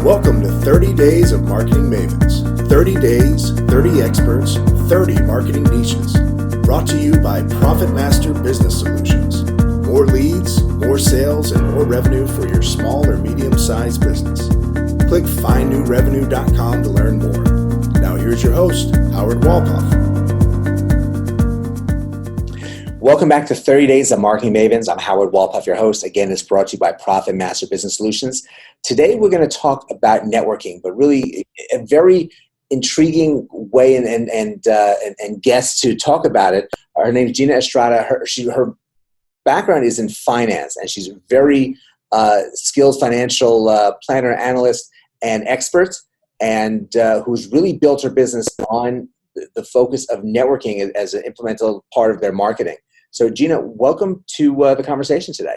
Welcome to 30 Days of Marketing Mavens. 30 days, 30 experts, 30 marketing niches. Brought to you by Profit Master Business Solutions. More leads, more sales, and more revenue for your small or medium-sized business. Click findnewrevenue.com to learn more. Now here's your host, Howard Walpoff. Welcome back to 30 Days of Marketing Mavens. I'm Howard Walpoff, your host. Again, it's brought to you by Profit Master Business Solutions. Today, we're going to talk about networking, but really a very intriguing way and guest to talk about it. Her name is Gina Estrada. Her background is in finance, and she's a very skilled financial planner, analyst, and expert, and who's really built her business on the focus of networking as an implemental part of their marketing. So, Gina, welcome to the conversation today.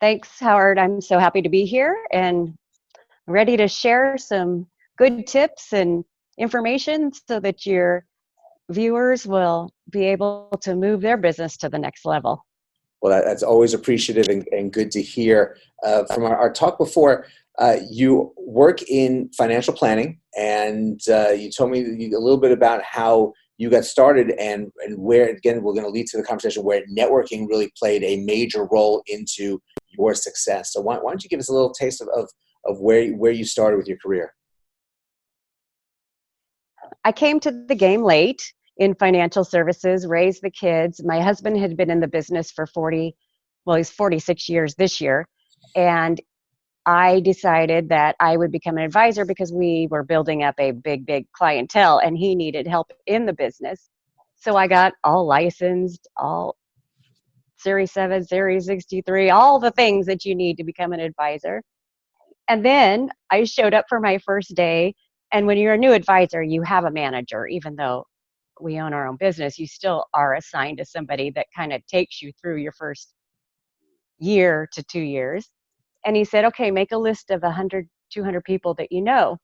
Thanks, Howard. I'm so happy to be here and ready to share some good tips and information so that your viewers will be able to move their business to the next level. Well, that's always appreciative and good to hear. From our talk before, you work in financial planning, and you told me a little bit about how you got started and where, again, we're going to lead to the conversation where networking really played a major role into your success. So why don't you give us a little taste of where you started with your career? I came to the game late in financial services, raised the kids. My husband had been in the business for he's 46 years this year. And I decided that I would become an advisor because we were building up a big clientele and he needed help in the business. So I got all licensed, all Series 7, Series 63, all the things that you need to become an advisor. And then I showed up for my first day. And when you're a new advisor, you have a manager. Even though we own our own business, you still are assigned to somebody that kind of takes you through your first year to 2 years. And he said, okay, make a list of 100, 200 people that you know.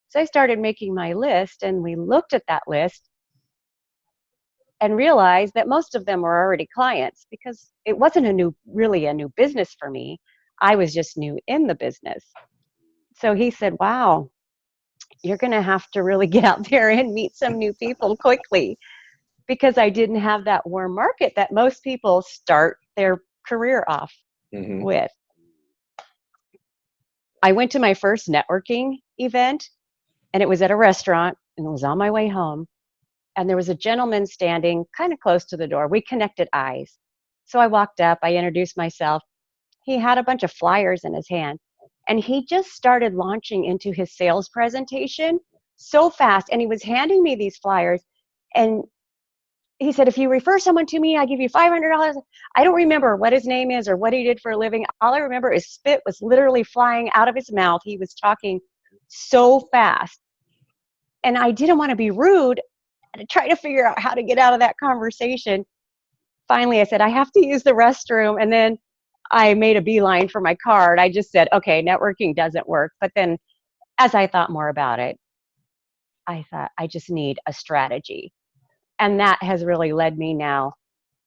So I started making my list, and we looked at that list and realized that most of them were already clients because it wasn't really a new business for me. I was just new in the business. So he said, wow, you're going to have to really get out there and meet some new people quickly, because I didn't have that warm market that most people start their career off with. I went to my first networking event, and it was at a restaurant, and it was on my way home. And there was a gentleman standing kind of close to the door. We connected eyes. So I walked up, I introduced myself. He had a bunch of flyers in his hand, and he just started launching into his sales presentation so fast. And he was handing me these flyers, and he said, if you refer someone to me, I give you $500. I don't remember what his name is or what he did for a living. All I remember is spit was literally flying out of his mouth. He was talking so fast. And I didn't want to be rude and try to figure out how to get out of that conversation. Finally, I said, I have to use the restroom. And then I made a beeline for my card. I just said, okay, networking doesn't work. But then as I thought more about it, I thought I just need a strategy. And that has really led me now,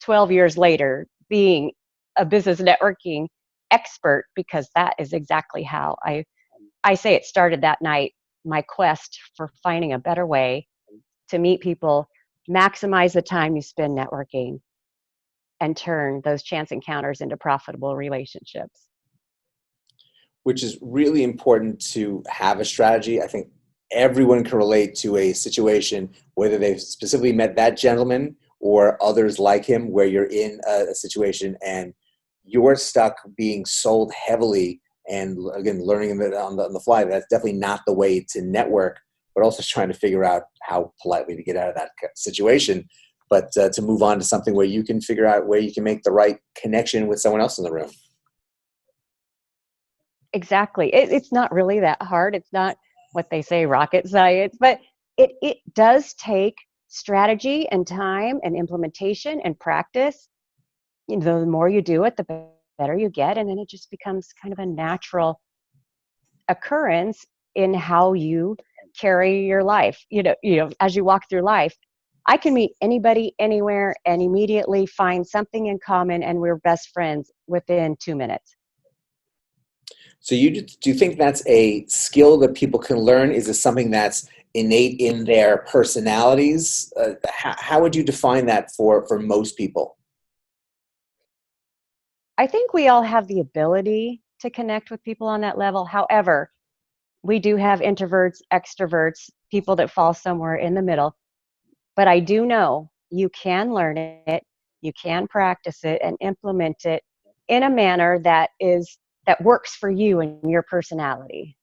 12 years later, being a business networking expert, because that is exactly how I say it started that night, my quest for finding a better way to meet people, maximize the time you spend networking, and turn those chance encounters into profitable relationships. Which is really important to have a strategy. I think everyone can relate to a situation, whether they've specifically met that gentleman or others like him, where you're in a situation and you're stuck being sold heavily and, again, learning on the fly. That's definitely not the way to network, but also trying to figure out how politely to get out of that situation, but to move on to something where you can figure out where you can make the right connection with someone else in the room. Exactly. It's not really that hard. It's not what they say, rocket science, but it does take strategy and time and implementation and practice. You know, the more you do it, the better you get. And then it just becomes kind of a natural occurrence in how you carry your life. You know, as you walk through life, I can meet anybody anywhere and immediately find something in common, and we're best friends within 2 minutes. So do you think that's a skill that people can learn? Is it something that's innate in their personalities? How would you define that for most people? I think we all have the ability to connect with people on that level. However, we do have introverts, extroverts, people that fall somewhere in the middle. But I do know you can learn it, you can practice it and implement it in a manner that works for you and your personality.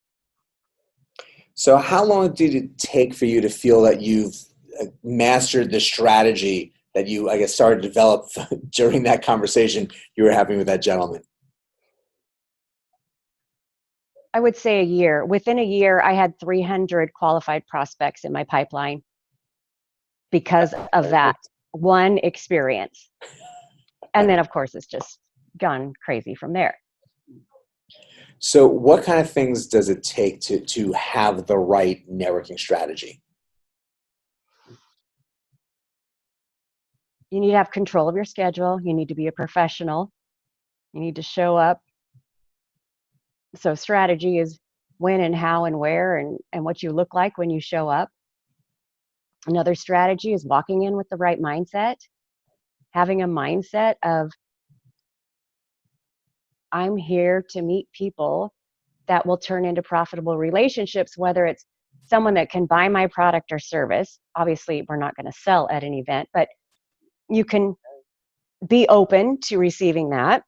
So how long did it take for you to feel that you've mastered the strategy that you, I guess, started to develop during that conversation you were having with that gentleman? I would say a year. Within a year, I had 300 qualified prospects in my pipeline because of that one experience. And then, of course, it's just gone crazy from there. So what kind of things does it take to have the right networking strategy? You need to have control of your schedule. You need to be a professional. You need to show up. So strategy is when and how and where and what you look like when you show up. Another strategy is walking in with the right mindset, having a mindset of, I'm here to meet people that will turn into profitable relationships, whether it's someone that can buy my product or service. Obviously, we're not going to sell at an event, but you can be open to receiving that,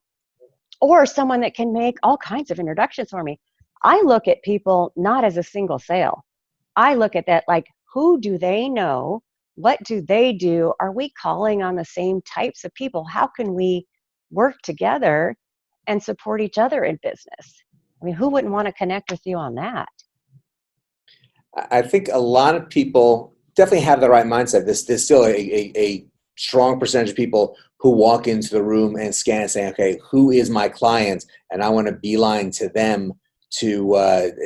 or someone that can make all kinds of introductions for me. I look at people not as a single sale. I look at that like, who do they know? What do they do? Are we calling on the same types of people? How can we work together and support each other in business? I mean, who wouldn't want to connect with you on that? I think a lot of people definitely have the right mindset. There's still a strong percentage of people who walk into the room and scan and say, okay, who is my client? And I want to beeline to them to,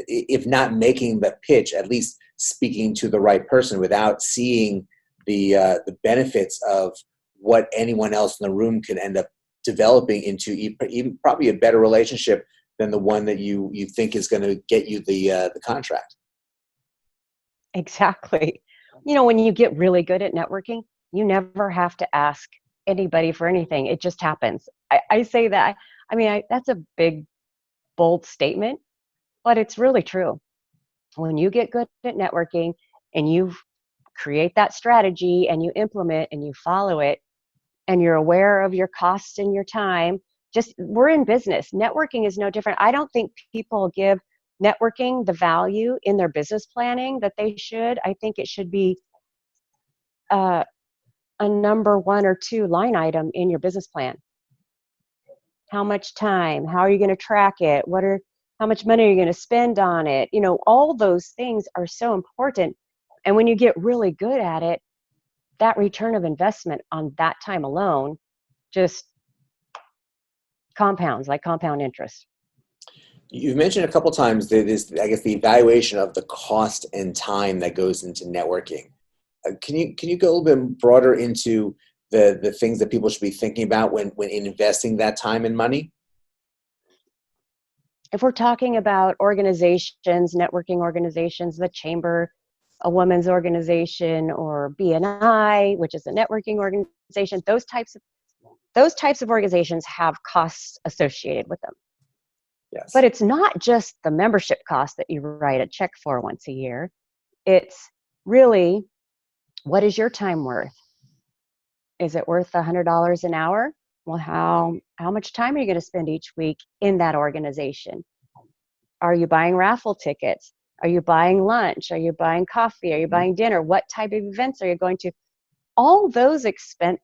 if not making the pitch, at least speaking to the right person without seeing the benefits of what anyone else in the room can end up developing into even probably a better relationship than the one that you think is going to get you the contract. Exactly. You know, when you get really good at networking, you never have to ask anybody for anything. It just happens. I say that. I mean, that's a big, bold statement, but it's really true. When you get good at networking and you create that strategy and you implement and you follow it and you're aware of your costs and your time, just we're in business. Networking is no different. I don't think people give networking the value in their business planning that they should. I think it should be a number 1 or 2 line item in your business plan. How much time? How are you going to track it? How much money are you going to spend on it? You know, all those things are so important. And when you get really good at it, that return of investment on that time alone just compounds like compound interest. You've mentioned a couple times that is, I guess, the evaluation of the cost and time that goes into networking. Can you go a little bit broader into the things that people should be thinking about when investing that time and money? If we're talking about organizations, networking organizations, the chamber, a women's organization, or BNI, which is a networking organization, those types of organizations have costs associated with them. Yes. But it's not just the membership cost that you write a check for once a year. It's really, what is your time worth? Is it worth $100 an hour? Well, how much time are you going to spend each week in that organization? Are you buying raffle tickets? Are you buying lunch? Are you buying coffee? Are you buying dinner? What type of events are you going to? All those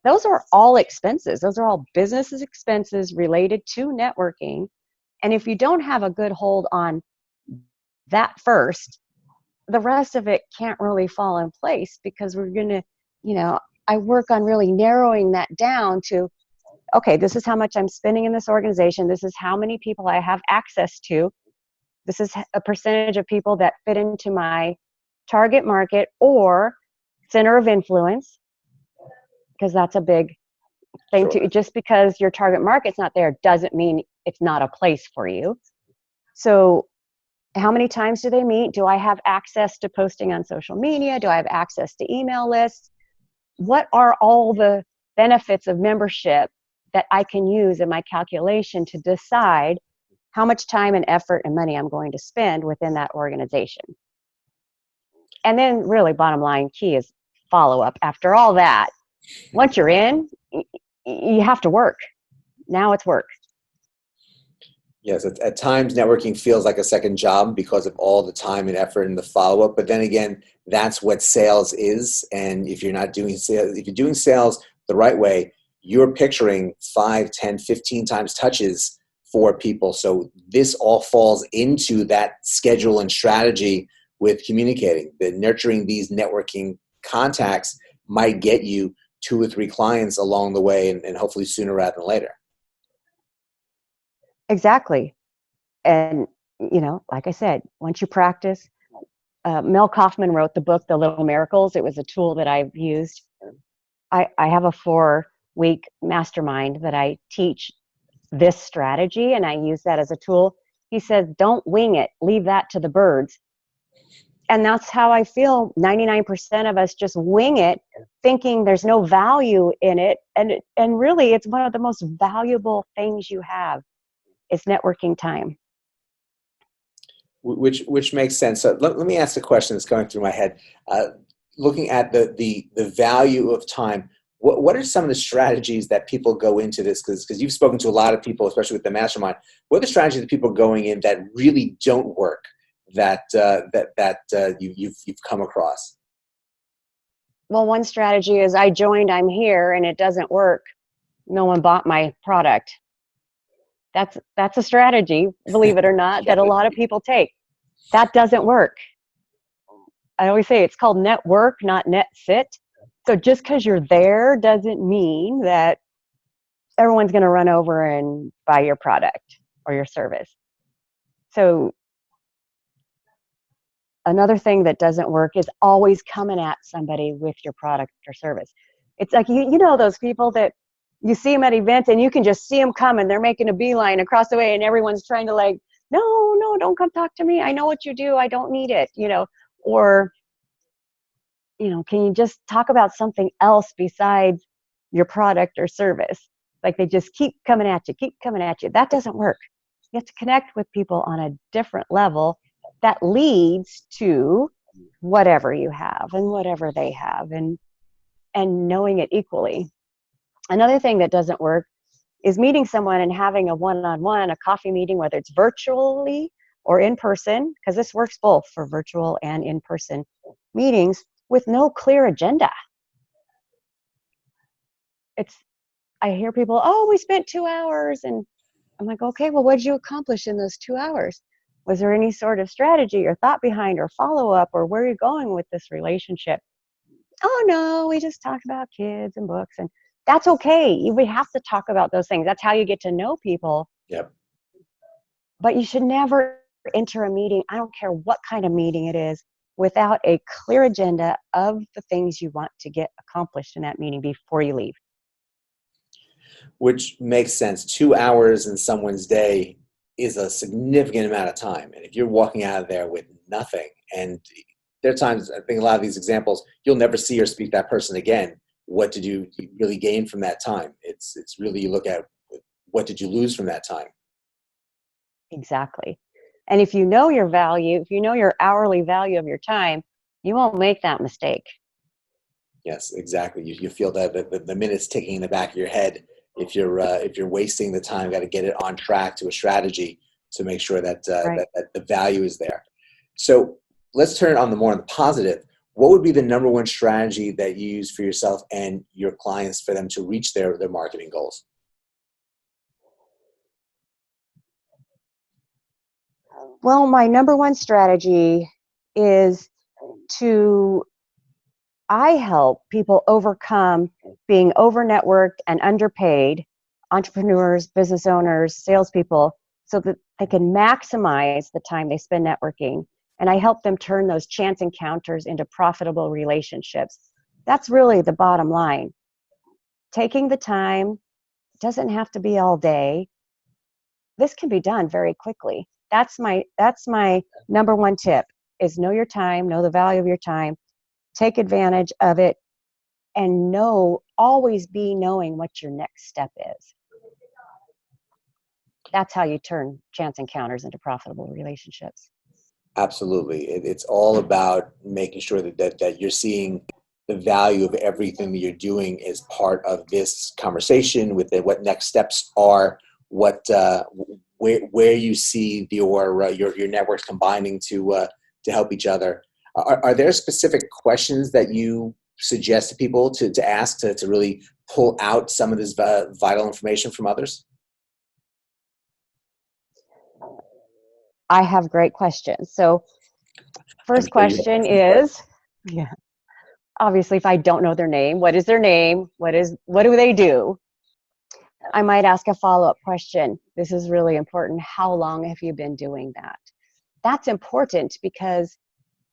those are all expenses. Those are all business expenses related to networking. And if you don't have a good hold on that first, the rest of it can't really fall in place, because we're going to, I work on really narrowing that down to, okay, this is how much I'm spending in this organization. This is how many people I have access to. This is a percentage of people that fit into my target market or center of influence, because that's a big thing too. Just because your target market's not there doesn't mean it's not a place for you. So how many times do they meet? Do I have access to posting on social media? Do I have access to email lists? What are all the benefits of membership that I can use in my calculation to decide how much time and effort and money I'm going to spend within that organization? And then really bottom line key is follow up. After all that, once you're in, you have to work. Now it's work. Yes, at times networking feels like a second job because of all the time and effort and the follow-up. But then again, that's what sales is. And if you're not doing sales, if you're doing sales the right way, you're picturing 5, 10, 15 times touches for people. So this all falls into that schedule and strategy with communicating. The nurturing these networking contacts might get you 2 or 3 clients along the way, and hopefully sooner rather than later. Exactly. And, like I said, once you practice, Mel Kaufman wrote the book, The Little Miracles. It was a tool that I've used. I have a 4-week mastermind that I teach this strategy, and I use that as a tool. He says, don't wing it. Leave that to the birds. And that's how I feel. 99% of us just wing it, thinking there's no value in it. And really, it's one of the most valuable things you have. It's networking time. Which makes sense. So let me ask a question that's going through my head. Looking at the value of time, what are some of the strategies that people go into this? Because you've spoken to a lot of people, especially with the mastermind. What are the strategies that people are going in that really don't work that you've come across? Well, one strategy is I joined, I'm here, and it doesn't work. No one bought my product. That's a strategy, believe it or not, that a lot of people take. That doesn't work. I always say it's called net work, not net sit. So just because you're there doesn't mean that everyone's going to run over and buy your product or your service. So another thing that doesn't work is always coming at somebody with your product or service. It's like, you know those people that you see them at events and you can just see them coming. They're making a beeline across the way and everyone's trying to no, don't come talk to me. I know what you do. I don't need it, or, can you just talk about something else besides your product or service? Like they just keep coming at you. That doesn't work. You have to connect with people on a different level that leads to whatever you have and whatever they have and knowing it equally. Another thing that doesn't work is meeting someone and having a one-on-one, a coffee meeting, whether it's virtually or in person, because this works both for virtual and in-person meetings with no clear agenda. I hear people, we spent 2 hours, and I'm like, okay, well, what did you accomplish in those 2 hours? Was there any sort of strategy or thought behind or follow-up, or where are you going with this relationship? Oh, no, we just talked about kids and books, and that's okay. We have to talk about those things. That's how you get to know people. Yep. But you should never enter a meeting, I don't care what kind of meeting it is, without a clear agenda of the things you want to get accomplished in that meeting before you leave. Which makes sense. 2 hours in someone's day is a significant amount of time. And if you're walking out of there with nothing, and there are times, I think a lot of these examples, you'll never see or speak to that person again. What did you really gain from that time? It's really, you look at what did you lose from that time? Exactly. And if you know your value, if you know your hourly value of your time, you won't make that mistake. Yes, exactly. You feel that the minutes ticking in the back of your head. If you're wasting the time, got to get it on track to a strategy to make sure that, Right. that the value is there. So let's turn it on the more on the positive. What would be the number one strategy that you use for yourself and your clients for them to reach their marketing goals? Well, my number one strategy is I help people overcome being over networked and underpaid, entrepreneurs, business owners, salespeople, so that they can maximize the time they spend networking. And I help them turn those chance encounters into profitable relationships. That's really the bottom line. Taking the time, doesn't have to be all day. This can be done very quickly. That's my number one tip is know your time, know the value of your time, take advantage of it, and always be knowing what your next step is. That's how you turn chance encounters into profitable relationships. Absolutely. It's all about making sure that you're seeing the value of everything that you're doing as part of this conversation with what next steps are, where you see your networks combining to help each other. Are there specific questions that you suggest to people to ask to really pull out some of this vital information from others? I have great questions. So first question is, yeah, obviously if I don't know their name, what is their name? What do they do? I might ask a follow-up question. This is really important. How long have you been doing that? That's important because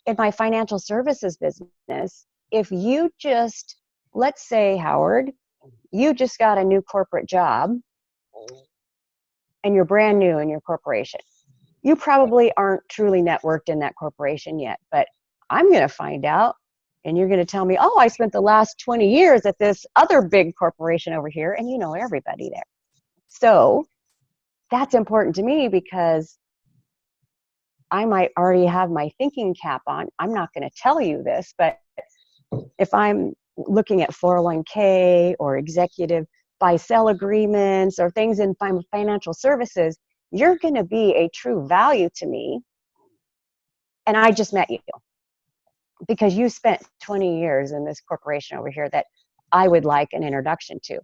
in my financial services business, if you just, let's say, Howard, you just got a new corporate job and you're brand new in your corporation. You probably aren't truly networked in that corporation yet, but I'm going to find out, and you're going to tell me, oh, I spent the last 20 years at this other big corporation over here, and you know everybody there. So that's important to me because I might already have my thinking cap on. I'm not going to tell you this, but if I'm looking at 401k or executive buy-sell agreements or things in financial services, you're going to be a true value to me. And I just met you because you spent 20 years in this corporation over here that I would like an introduction to.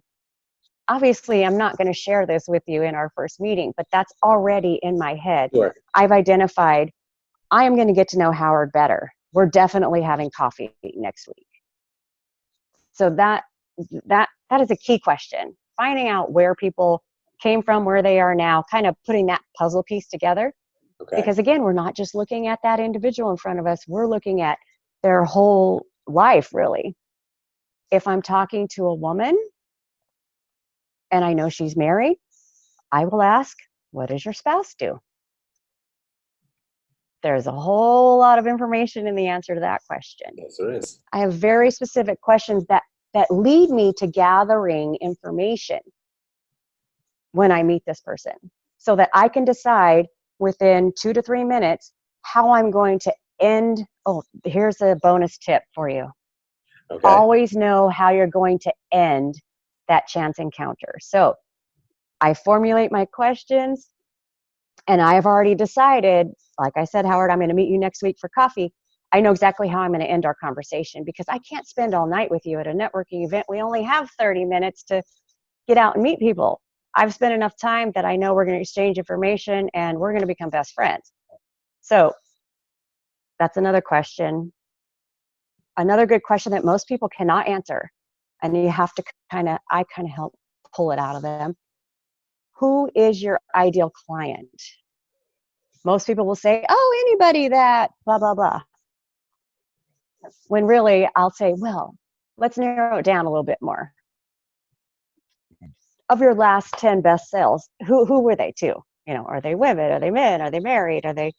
Obviously, I'm not going to share this with you in our first meeting, but that's already in my head. Sure. I've identified I am going to get to know Howard better. We're definitely having coffee next week. So that is a key question. Finding out where people came from, where they are now, kind of putting that puzzle piece together. Okay. Because again, we're not just looking at that individual in front of us, we're looking at their whole life, really. If I'm talking to a woman and I know she's married, I will ask, what does your spouse do? There's a whole lot of information in the answer to that question. Yes, there is. I have very specific questions that lead me to gathering information when I meet this person so that I can decide within 2 to 3 minutes how I'm going to end. Oh, here's a bonus tip for you. Okay. Always know how you're going to end that chance encounter. So I formulate my questions and I have already decided, like I said, Howard, I'm going to meet you next week for coffee. I know exactly how I'm going to end our conversation because I can't spend all night with you at a networking event. We only have 30 minutes to get out and meet people. I've spent enough time that I know we're going to exchange information and we're going to become best friends. So that's another question. Another good question that most people cannot answer, and you have to I kind of help pull it out of them. Who is your ideal client? Most people will say, oh, anybody that blah, blah, blah. When really I'll say, well, let's narrow it down a little bit more. Of your last 10 best sales, who were they to? You know, are they women? Are they men? Are they married? Are they,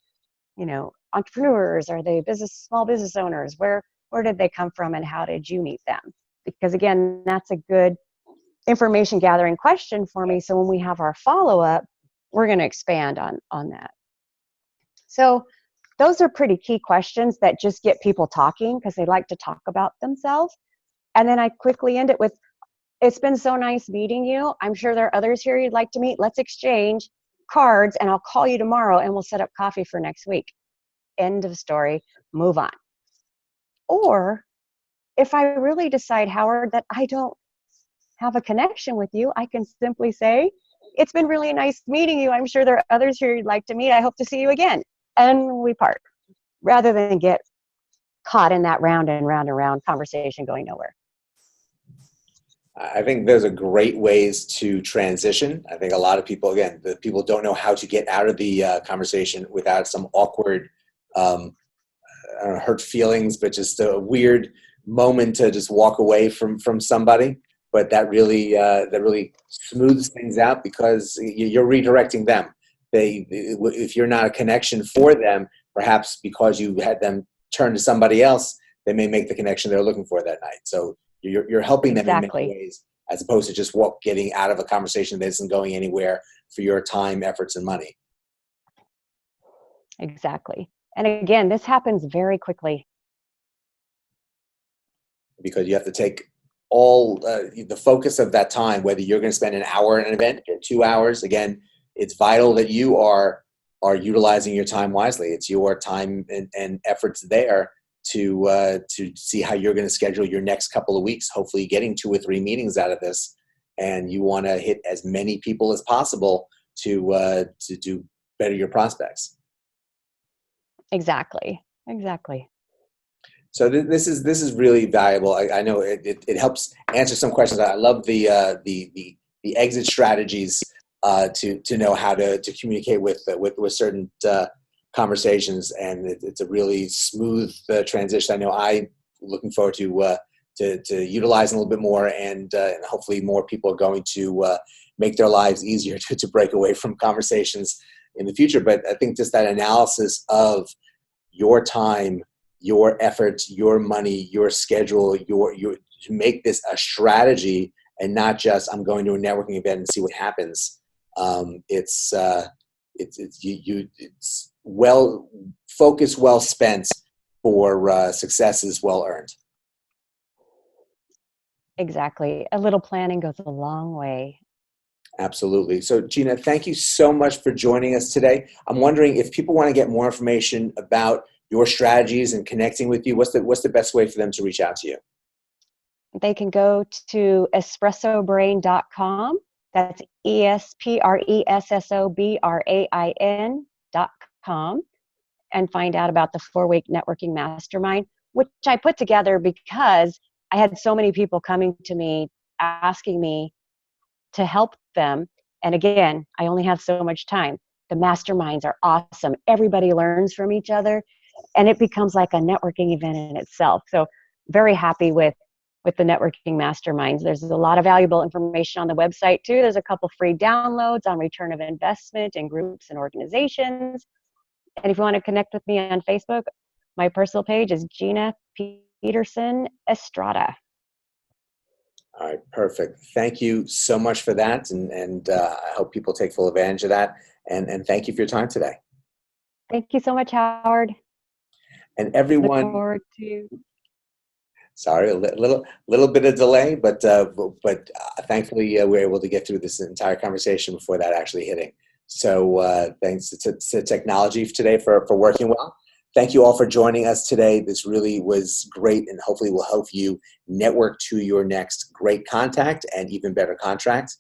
entrepreneurs? Are they small business owners? Where did they come from and how did you meet them? Because again, that's a good information gathering question for me. So when we have our follow-up, we're going to expand on that. So those are pretty key questions that just get people talking because they like to talk about themselves. And then I quickly end it with, it's been so nice meeting you. I'm sure there are others here you'd like to meet. Let's exchange cards and I'll call you tomorrow and we'll set up coffee for next week. End of story. Move on. Or if I really decide, Howard, that I don't have a connection with you, I can simply say, it's been really nice meeting you. I'm sure there are others here you'd like to meet. I hope to see you again. And we part rather than get caught in that round and round and round conversation going nowhere. I think those are great ways to transition. I think a lot of people, again, the people don't know how to get out of the conversation without some awkward, hurt feelings, but just a weird moment to just walk away from somebody. But that really smooths things out because you're redirecting them. if you're not a connection for them, perhaps because you had them turn to somebody else, they may make the connection they're looking for that night. So you're helping them in many Exactly. ways, as opposed to just getting out of a conversation that isn't going anywhere for your time, efforts, and money. Exactly. And again, this happens very quickly. Because you have to take all the focus of that time, whether you're going to spend an hour at an event or 2 hours. Again, it's vital that you are utilizing your time wisely. It's your time and efforts there to see how you're going to schedule your next couple of weeks, hopefully getting 2 or 3 meetings out of this. And you want to hit as many people as possible to do better your prospects. Exactly. So this is really valuable. I know it helps answer some questions. I love the exit strategies to know how to communicate with certain conversations, and it's a really smooth transition. I know I'm looking forward to utilizing a little bit more, and hopefully more people are going to make their lives easier to break away from conversations in the future. But I think just that analysis of your time, your efforts, your money, your schedule, to make this a strategy and not just I'm going to a networking event and see what happens. It's well focused, well spent for successes well earned. Exactly. A little planning goes a long way. Absolutely. So Gina, thank you so much for joining us today. I'm wondering if people want to get more information about your strategies and connecting with you, what's the best way for them to reach out to you? They can go to espressobrain.com. That's ESPRESSOBRAIN.com, and find out about the 4-week networking mastermind, which I put together because I had so many people coming to me asking me to help them. And again, I only have so much time. The masterminds are awesome. Everybody learns from each other, and it becomes like a networking event in itself. So very happy with the networking masterminds. There's a lot of valuable information on the website too. There's a couple free downloads on return of investment in groups and organizations. And if you want to connect with me on Facebook, my personal page is Gina Peterson Estrada. All right, perfect. Thank you so much for that, and I hope people take full advantage of that. And thank you for your time today. Thank you so much, Howard. And everyone, look forward to. Sorry, a little bit of delay, but thankfully we're able to get through this entire conversation before that actually hitting. So thanks to technology today for working well. Thank you all for joining us today. This really was great, and hopefully will help you network to your next great contact and even better contract.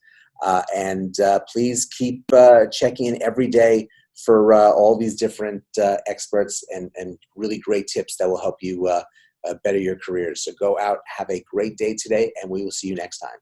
And please keep checking in every day for all these different experts and really great tips that will help you better your careers. So go out, have a great day today, and we will see you next time.